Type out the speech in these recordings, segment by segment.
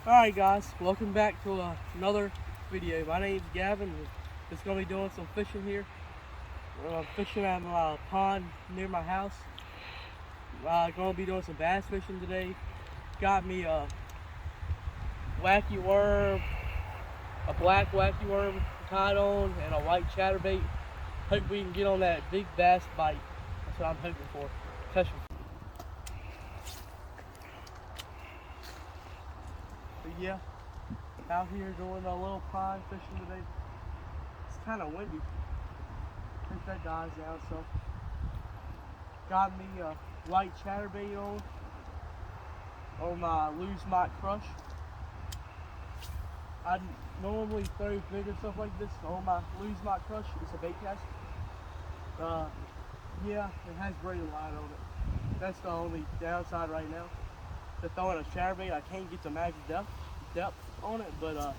Alright guys, welcome back to another video. My name's Gavin. Just going to be doing some fishing here. Fishing at my pond near my house. Going to be doing some bass fishing today. Got me a wacky worm, a black wacky worm tied on, and a white chatterbait. Hope we can get on that big bass bite. That's what I'm hoping for. Catch 'em. But yeah, out here doing a little pond fishing today. It's kind of windy. I think that dies down, so got me a white chatterbait on my loose mock crush. I normally throw bigger stuff like this on my loose mock crush. It's a bait cast. Yeah, it has braided line on it. That's the only downside right now. To throwing a chatterbait, I can't get the max depth on it, but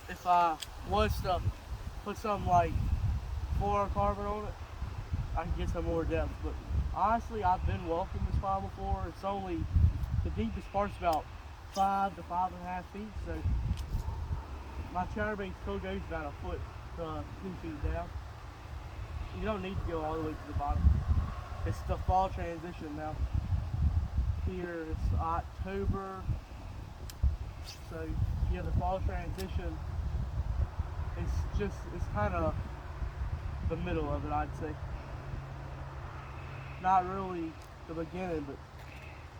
if I was to put something like fluorocarbon on it, I can get some more depth. But honestly, I've been walking this pond before. It's only, the deepest part's about 5 to 5.5 feet, so my chatterbait still goes about a foot to 2 feet down. You don't need to go all the way to the bottom. It's the fall transition now. Here it's October, so yeah, the fall transition. It's kind of the middle of it, I'd say. Not really the beginning, but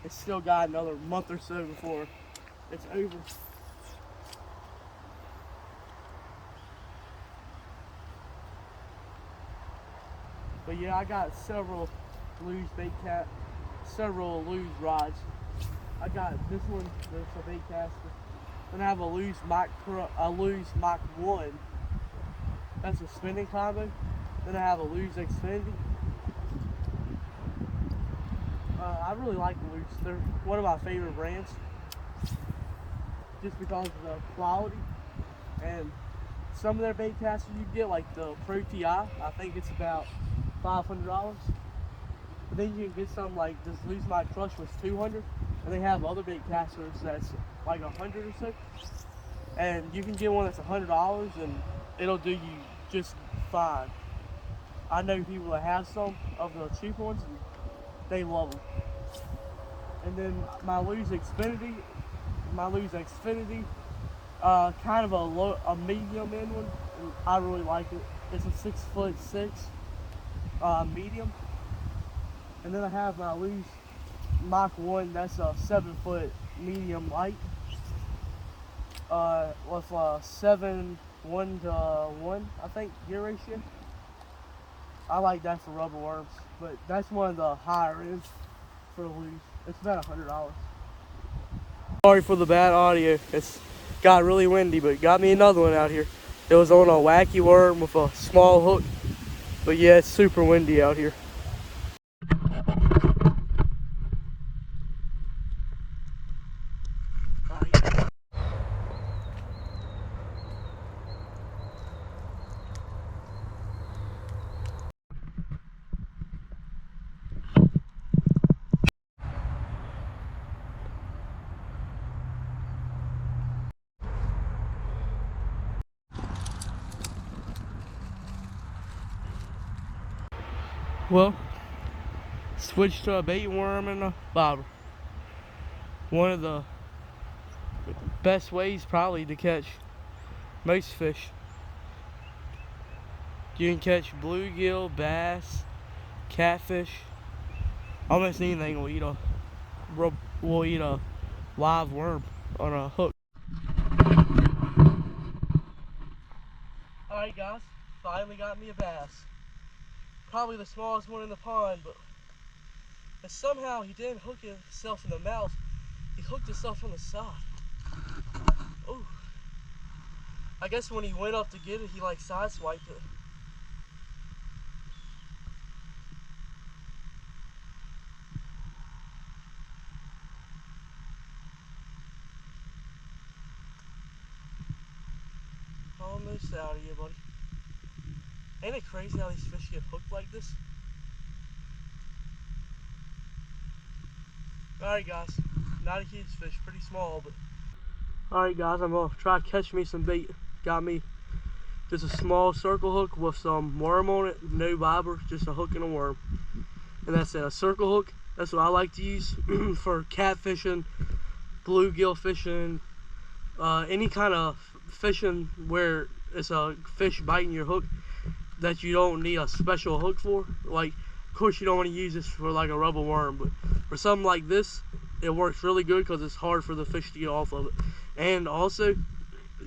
it's still got another month or so before it's over. But yeah, I got several loose rods. I got this one, there's a bait caster. Then I have a loose Mach 1. That's a spinning combo. Then I have a loose Xfinity. I really like Loose. They're one of my favorite brands, just because of the quality. And some of their bait casters you get, like the Pro TI, I think it's about $500. But then you can get something like this Loose My Crush was $200, and they have other bait casters that's like $100 or so. And you can get one that's $100, and it'll do you just fine. I know people that have some of the cheap ones, and they love them. And then my Lose Xfinity, kind of a medium end one. And I really like it. It's a 6'6" medium. And then I have my Lose Mach 1. That's a 7-foot medium light. With a 7:1 I think gear ratio. I like that for rubber worms, but that's one of the higher ends for the Lose. It's about $100. Sorry for the bad audio. It's got really windy, but got me another one out here. It was on a wacky worm with a small hook, but yeah, it's super windy out here. Well, switched to a bait worm and a bobber. One of the best ways probably to catch most fish. You can catch bluegill, bass, catfish. Almost anything will eat a live worm on a hook. Alright guys, finally got me a bass. Probably the smallest one in the pond, but somehow he didn't hook himself in the mouth. He hooked himself on the side. Ooh. I guess when he went up to get it, he like sideswiped it. Almost out of here, buddy. Ain't it crazy how these fish get hooked like this? Alright guys, Not a huge fish, pretty small, but. Alright guys, I'm gonna try to catch me some bait. Got me just a small circle hook with some worm on it, no bobber, just a hook and a worm. And that's it, a circle hook. That's what I like to use for catfishing, bluegill fishing, any kind of fishing where it's a fish biting your hook that you don't need a special hook for. Like, of course you don't want to use this for like a rubber worm, but for something like this, it works really good because it's hard for the fish to get off of it. And also,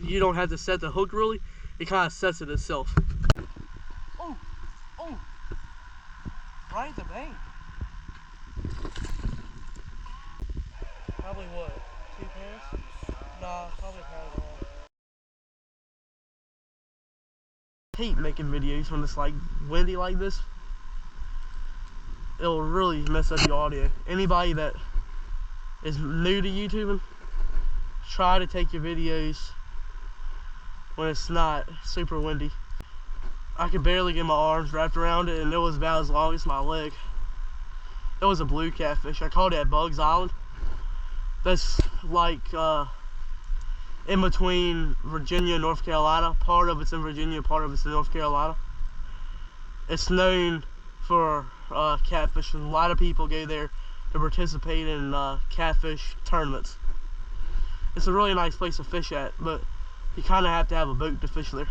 you don't have to set the hook really, it kind of sets it itself. Oh, oh, right at the bank. Probably what, 2 pounds? Nah, probably a pound and a half. I hate making videos when it's like windy like this. It'll really mess up your audio. Anybody that is new to YouTubing, try to take your videos when it's not super windy. I could barely get my arms wrapped around it, and it was about as long as my leg. It was a blue catfish. I caught it at Bugs Island. That's like in between Virginia and North Carolina. Part of it's in Virginia, part of it's in North Carolina. It's known for catfishing. A lot of people go there to participate in catfish tournaments. It's a really nice place to fish at, but you kind of have to have a boat to fish there.